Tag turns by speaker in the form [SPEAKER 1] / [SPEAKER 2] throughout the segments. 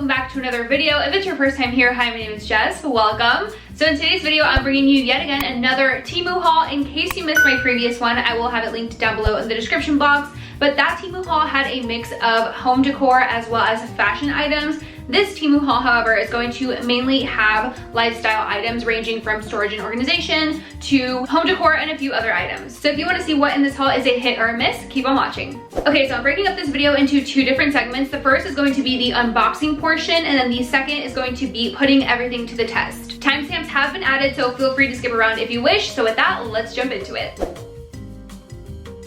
[SPEAKER 1] welcome back to another video. If it's your first time here, hi, my name is Jess, welcome. So in today's video, I'm bringing you yet again another Temu haul. In case you missed my previous one, I will have it linked down below in the description box. But that Temu haul had a mix of home decor as well as fashion items. This Temu haul, however, is going to mainly have lifestyle items ranging from storage and organization to home decor and a few other items. So if you want to see what in this haul is a hit or a miss, keep on watching. Okay, so I'm breaking up this video into two different segments. The first is going to be the unboxing portion, and then the second is going to be putting everything to the test. Timestamps have been added, so feel free to skip around if you wish. So with that, let's jump into it.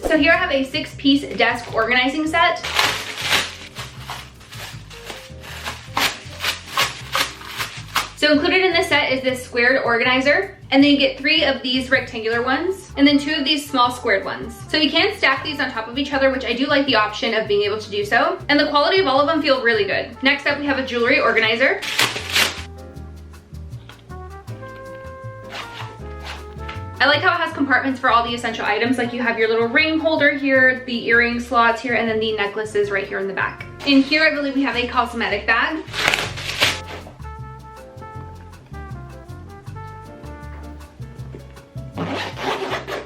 [SPEAKER 1] So here I have a 6-piece desk organizing set. So included in this set is this squared organizer, and then you get 3 of these rectangular ones, and then 2 of these small squared ones. So you can stack these on top of each other, which I do like the option of being able to do so, and the quality of all of them feel really good. Next up, we have a jewelry organizer. I like how it has compartments for all the essential items, like you have your little ring holder here, the earring slots here, and then the necklaces right here in the back. In here, I believe we have a cosmetic bag.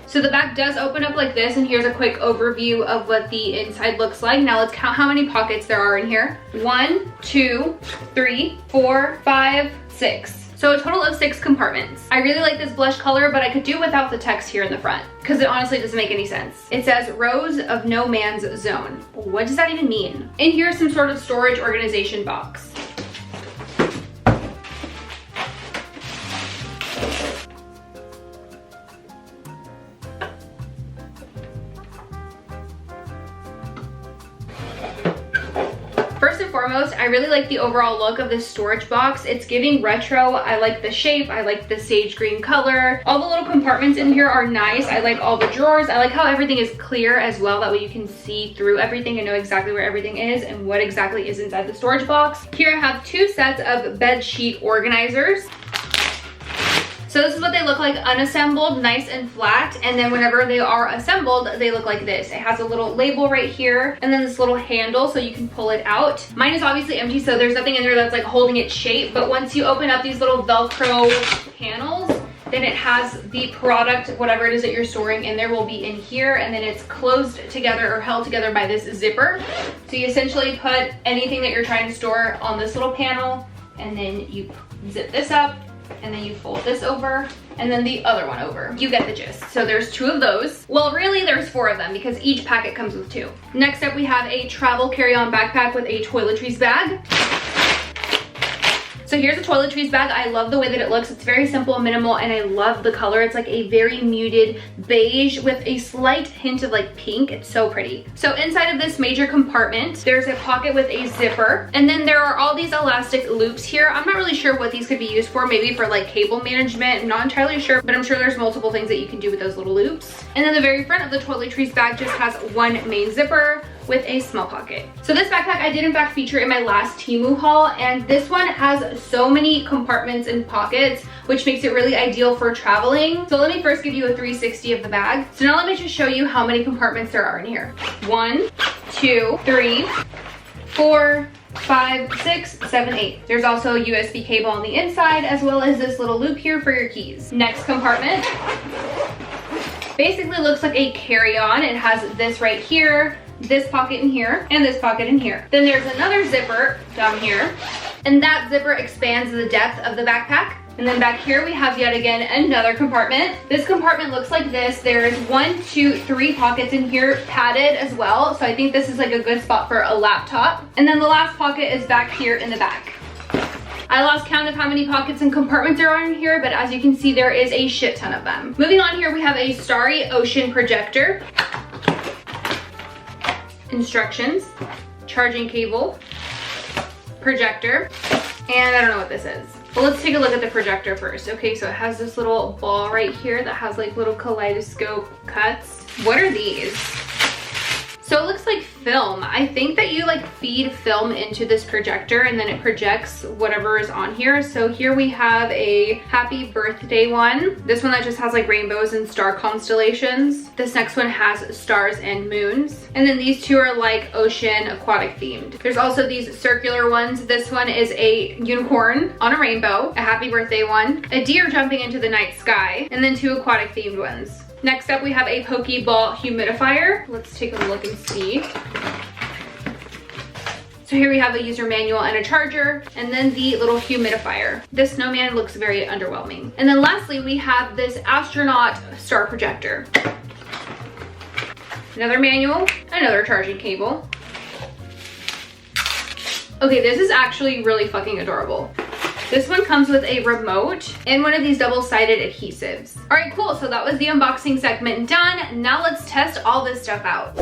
[SPEAKER 1] So the back does open up like this, and here's a quick overview of what the inside looks like. Now let's count how many pockets there are in here. 1, 2, 3, 4, 5, 6. So a total of 6 compartments. I really like this blush color, but I could do without the text here in the front because it honestly doesn't make any sense. It says Rose of No Man's Zone. What does that even mean? In here is some sort of storage organization box. First and foremost, I really like the overall look of this storage box. It's giving retro. I like the shape. I like the sage green color. All the little compartments in here are nice. I like all the drawers. I like how everything is clear as well. That way you can see through everything and know exactly where everything is and what exactly is inside the storage box. Here I have 2 sets of bed sheet organizers. So this is what they look like unassembled, nice and flat, and then whenever they are assembled, they look like this. It has a little label right here, and then this little handle so you can pull it out. Mine is obviously empty, so there's nothing in there that's like holding its shape, but once you open up these little Velcro panels, then it has the product, whatever it is that you're storing in there will be in here, and then it's closed together or held together by this zipper. So you essentially put anything that you're trying to store on this little panel, and then you zip this up, and then you fold this over, and then the other one over. You get the gist. So there's 2 of those. Well, really there's 4 of them because each packet comes with 2. Next up, we have a travel carry-on backpack with a toiletries bag. So here's a toiletries bag. I love the way that it looks. It's very simple, minimal, and I love the color. It's like a very muted beige with a slight hint of like pink. It's so pretty. So inside of this major compartment, there's a pocket with a zipper, and then there are all these elastic loops here. I'm not really sure what these could be used for, maybe for like cable management. I'm not entirely sure, but I'm sure there's multiple things that you can do with those little loops. And then the very front of the toiletries bag just has 1 main zipper with a small pocket. So this backpack I did in fact feature in my last Temu haul, and this one has so many compartments and pockets, which makes it really ideal for traveling. So let me first give you a 360 of the bag. So now let me just show you how many compartments there are in here. 1, 2, 3, 4, 5, 6, 7, 8. There's also a USB cable on the inside, as well as this little loop here for your keys. Next compartment basically looks like a carry-on. It has this right here, this pocket in here, and this pocket in here. Then there's another zipper down here, and that zipper expands the depth of the backpack. And then back here we have yet again another compartment. This compartment looks like this. There's 1, 2, 3 pockets in here, padded as well. So I think this is like a good spot for a laptop. And then the last pocket is back here in the back. I lost count of how many pockets and compartments there are in here, but as you can see, there is a shit ton of them. Moving on here, we have a Starry Ocean projector. Instructions, charging cable, projector, and I don't know what this is. Well, let's take a look at the projector first. Okay, so it has this little ball right here that has like little kaleidoscope cuts. What are these? So it looks like film. I think that you like feed film into this projector and then it projects whatever is on here. So here we have a happy birthday one. This one that just has like rainbows and star constellations. This next one has stars and moons. And then these two are like ocean aquatic themed. There's also these circular ones. This one is a unicorn on a rainbow, a happy birthday one, a deer jumping into the night sky, and then two aquatic themed ones. Next up, we have a Pokeball humidifier. Let's take a look and see. So here we have a user manual and a charger, and then the little humidifier. This snowman looks very underwhelming. And then lastly, we have this Astronaut star projector. Another manual, another charging cable. Okay, this is actually really fucking adorable. This one comes with a remote and one of these double-sided adhesives. All right, cool. So that was the unboxing segment done. Now let's test all this stuff out.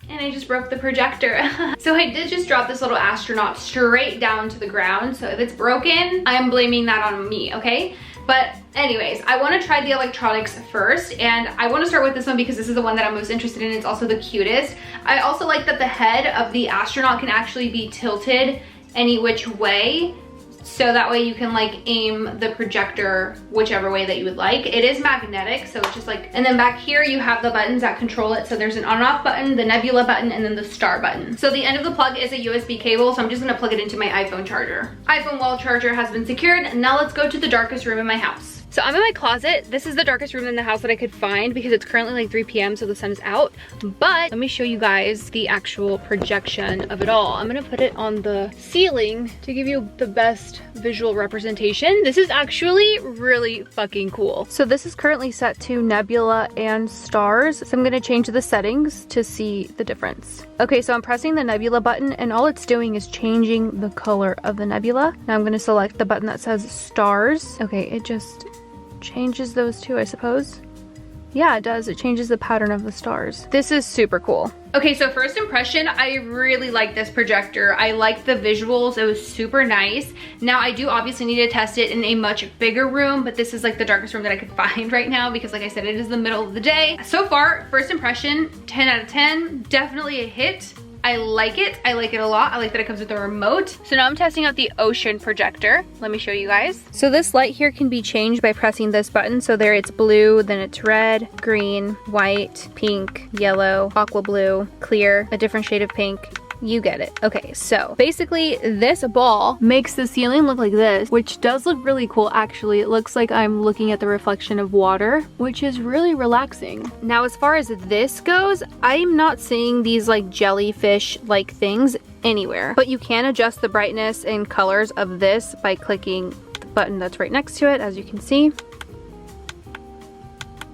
[SPEAKER 1] And I just broke the projector. So I did just drop this little Astronaut straight down to the ground. So if it's broken, I am blaming that on me, okay? But anyways, I want to try the electronics first, and I want to start with this one because this is the one that I'm most interested in. It's also the cutest. I also like that the head of the Astronaut can actually be tilted any which way, so that way you can like aim the projector whichever way that you would like. It is magnetic, so it's just like, and then back here you have the buttons that control it. So there's an on and off button, the nebula button, and then the star button. So the end of the plug is a USB cable, so I'm just gonna plug it into my iPhone charger. iPhone wall charger has been secured. Now let's go to the darkest room in my house. So I'm in my closet. This is the darkest room in the house that I could find because it's currently like 3 p.m. so the sun is out. But let me show you guys the actual projection of it all. I'm gonna put it on the ceiling to give you the best visual representation. This is actually really fucking cool. So this is currently set to nebula and stars. So I'm gonna change the settings to see the difference. Okay, so I'm pressing the nebula button and all it's doing is changing the color of the nebula. Now I'm gonna select the button that says stars. Okay, it just changes those two, I suppose. Yeah, it does. It changes the pattern of the stars. This is super cool. Okay, so first impression, I really like this projector. I like the visuals. It was super nice. Now I do obviously need to test it in a much bigger room, but this is like the darkest room that I could find right now because like I said, it is the middle of the day. So far, first impression, 10 out of 10, definitely a hit. I like it a lot. I like that it comes with a remote. So now I'm testing out the ocean projector. Let me show you guys. So this light here can be changed by pressing this button. So there it's blue, then it's red, green, white, pink, yellow, aqua blue, clear, a different shade of pink. You get it. Okay, so basically this ball makes the ceiling look like this, which does look really cool actually. It looks like I'm looking at the reflection of water, which is really relaxing. Now as far as this goes, I'm not seeing these like jellyfish like things anywhere, but you can adjust the brightness and colors of this by clicking the button that's right next to it, as you can see.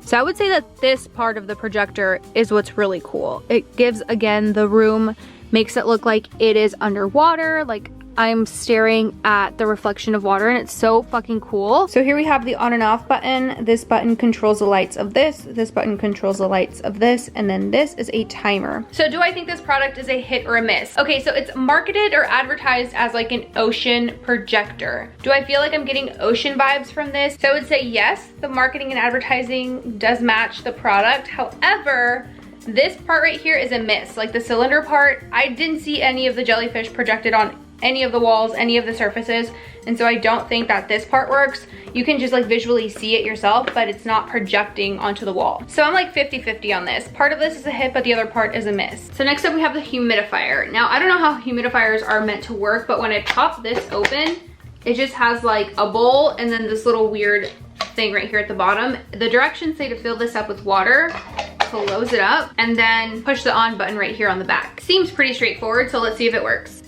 [SPEAKER 1] So I would say that this part of the projector is what's really cool. It gives, again, the room, makes it look like it is underwater, like I'm staring at the reflection of water, and it's so fucking cool. So here we have the on and off button. This button controls the lights of this button controls the lights of this, and then this is a timer. So do I think this product is a hit or a miss? Okay, so it's marketed or advertised as like an ocean projector. Do I feel like I'm getting ocean vibes from this? So I would say yes, the marketing and advertising does match the product. However, this part right here is a miss. Like the cylinder part, I didn't see any of the jellyfish projected on any of the walls, any of the surfaces, and so I don't think that this part works. You can just like visually see it yourself, but it's not projecting onto the wall. So I'm like 50-50 on this. Part of this is a hit, but the other part is a miss. So next up we have the humidifier. Now I don't know how humidifiers are meant to work, but when I pop this open, it just has like a bowl and then this little weird thing right here at the bottom. The directions say to fill this up with water, close it up, and then push the on button right here on the back. Seems pretty straightforward, so let's see if it works.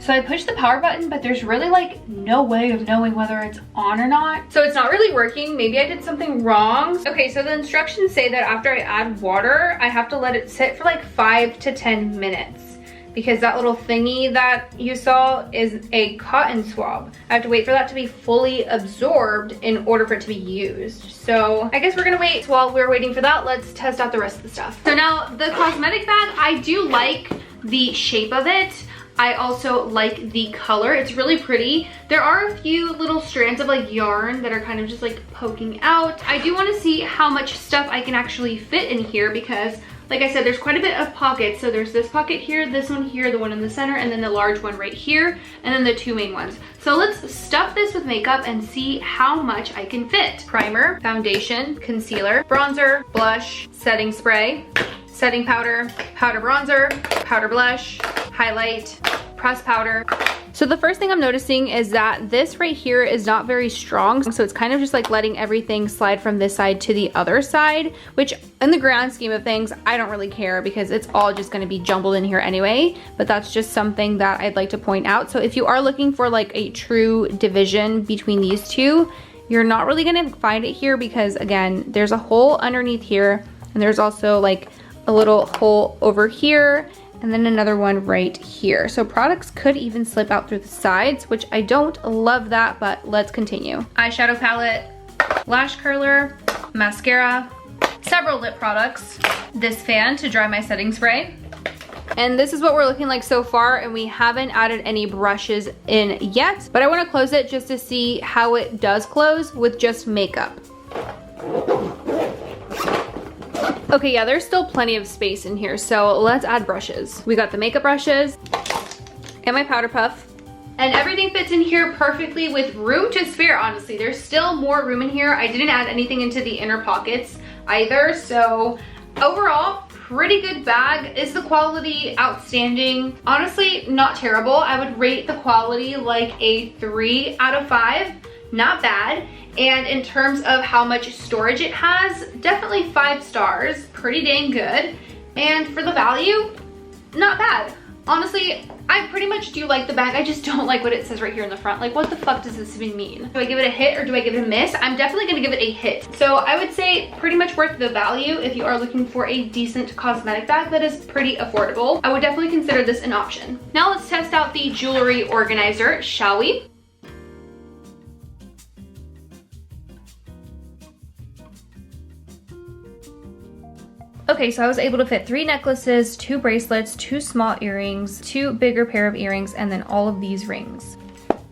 [SPEAKER 1] So I pushed the power button, but there's really like no way of knowing whether it's on or not. So it's not really working. Maybe I did something wrong. Okay, so the instructions say that after I add water, I have to let it sit for like 5 to 10 minutes because that little thingy that you saw is a cotton swab. I have to wait for that to be fully absorbed in order for it to be used. So I guess we're gonna wait. While we're waiting for that, let's test out the rest of the stuff. So now the cosmetic bag, I do like the shape of it. I also like the color. It's really pretty. There are a few little strands of like yarn that are kind of just like poking out. I do want to see how much stuff I can actually fit in here because like I said, there's quite a bit of pockets. So there's this pocket here, this one here, the one in the center, and then the large one right here, and then the two main ones. So let's stuff this with makeup and see how much I can fit. Primer, foundation, concealer, bronzer, blush, setting spray, setting powder, powder bronzer, powder blush, highlight, pressed powder. So the first thing I'm noticing is that this right here is not very strong. So it's kind of just like letting everything slide from this side to the other side, which in the grand scheme of things, I don't really care because it's all just gonna be jumbled in here anyway, but that's just something that I'd like to point out. So if you are looking for like a true division between these two, you're not really gonna find it here because again, there's a hole underneath here and there's also like a little hole over here and then another one right here. So products could even slip out through the sides, which I don't love that, but let's continue. Eyeshadow palette, lash curler, mascara, several lip products, this fan to dry my setting spray. And this is what we're looking like so far, and we haven't added any brushes in yet, but I wanna close it just to see how it does close with just makeup. Okay, yeah, there's still plenty of space in here, so let's add brushes. We got the makeup brushes and my powder puff. And everything fits in here perfectly with room to spare, honestly. There's still more room in here. I didn't add anything into the inner pockets either, so overall, pretty good bag. Is the quality outstanding? Honestly, not terrible. I would rate the quality like a 3 out of 5. Not bad. And in terms of how much storage it has, definitely 5 stars, pretty dang good. And for the value, not bad. Honestly, I pretty much do like the bag. I just don't like what it says right here in the front. Like, what the fuck does this even mean? Do I give it a hit or do I give it a miss? I'm definitely gonna give it a hit. So I would say pretty much worth the value if you are looking for a decent cosmetic bag that is pretty affordable. I would definitely consider this an option. Now let's test out the jewelry organizer, shall we? Okay, so I was able to fit 3 necklaces, 2 bracelets, 2 small earrings, 2 bigger pair of earrings, and then all of these rings.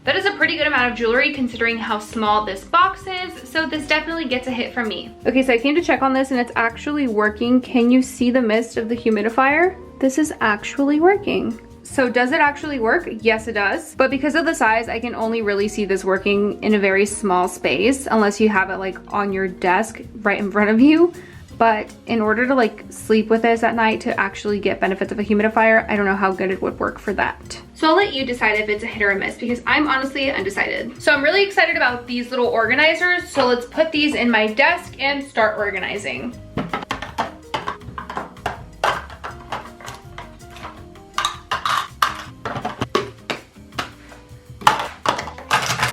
[SPEAKER 1] That is a pretty good amount of jewelry considering how small this box is, so this definitely gets a hit from me. Okay, so I came to check on this and it's actually working. Can you see the mist of the humidifier? This is actually working. So does it actually work? Yes, it does. But because of the size, I can only really see this working in a very small space unless you have it like on your desk right in front of you. But in order to like sleep with this at night to actually get benefits of a humidifier, I don't know how good it would work for that. So I'll let you decide if it's a hit or a miss because I'm honestly undecided. So I'm really excited about these little organizers. So let's put these in my desk and start organizing.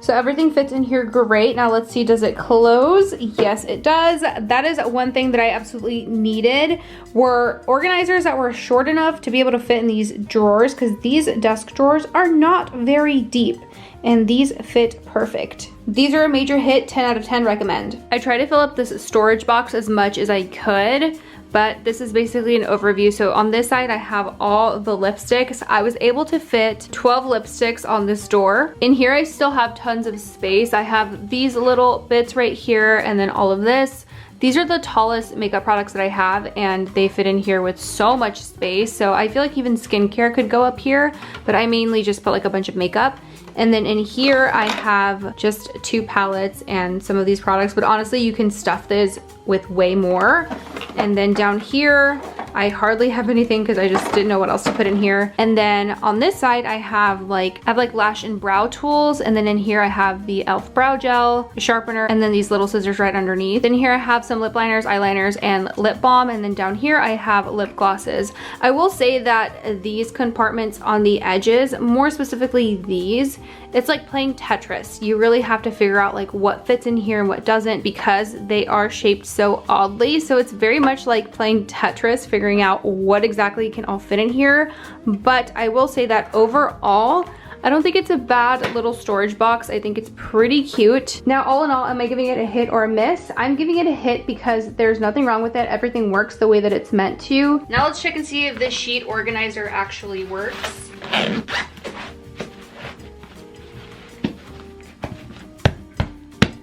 [SPEAKER 1] So everything fits in here great. Now let's see, does it close? Yes, it does. That is one thing that I absolutely needed, were organizers that were short enough to be able to fit in these drawers, because these desk drawers are not very deep and these fit perfect. These are a major hit, 10 out of 10 recommend. I tried to fill up this storage box as much as I could, but this is basically an overview. So on this side, I have all the lipsticks. I was able to fit 12 lipsticks on this door. In here, I still have tons of space. I have these little bits right here and then all of this. These are the tallest makeup products that I have and they fit in here with so much space. So I feel like even skincare could go up here, but I mainly just put like a bunch of makeup. And then in here, I have just 2 palettes and some of these products, but honestly, you can stuff this with way more. And then down here, I hardly have anything because I just didn't know what else to put in here. And then on this side, I have like lash and brow tools. And then in here, I have the e.l.f. brow gel, sharpener, and then these little scissors right underneath. Then here I have some lip liners, eyeliners, and lip balm. And then down here, I have lip glosses. I will say that these compartments on the edges, more specifically these, it's like playing Tetris. You really have to figure out like what fits in here and what doesn't because they are shaped so oddly. So it's very much like playing Tetris, figuring out what exactly can all fit in here. But I will say that overall, I don't think it's a bad little storage box. I think it's pretty cute. Now, all in all, am I giving it a hit or a miss? I'm giving it a hit because there's nothing wrong with it. Everything works the way that it's meant to. Now let's check and see if this sheet organizer actually works.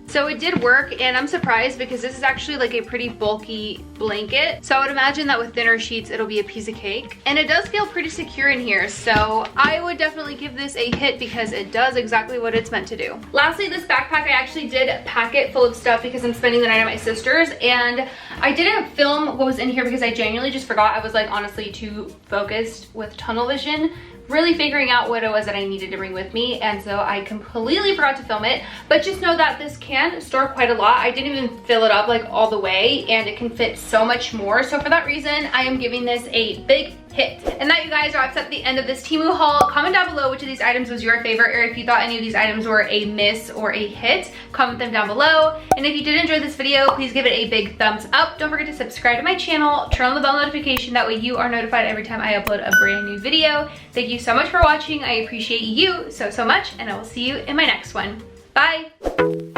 [SPEAKER 1] So it did work, and I'm surprised because this is actually like a pretty bulky blanket. So I would imagine that with thinner sheets, it'll be a piece of cake. And it does feel pretty secure in here. So I would definitely give this a hit because it does exactly what it's meant to do. Lastly, this backpack, I actually did pack it full of stuff because I'm spending the night at my sister's, and I didn't film what was in here because I genuinely just forgot. I was like honestly too focused with tunnel vision, really figuring out what it was that I needed to bring with me, and so I completely forgot to film it. But just know that this can store quite a lot. I didn't even fill it up like all the way, and it can fit so much more. So for that reason, I am giving this a big hit. And that, you guys, wraps up the end of this Temu haul. Comment down below which of these items was your favorite, or if you thought any of these items were a miss or a hit. Comment them down below. And if you did enjoy this video, please give it a big thumbs up. Don't forget to subscribe to my channel, turn on the bell notification, that way you are notified every time I upload a brand new video. Thank you so much for watching. I appreciate you so much, and I will see you in my next one. Bye!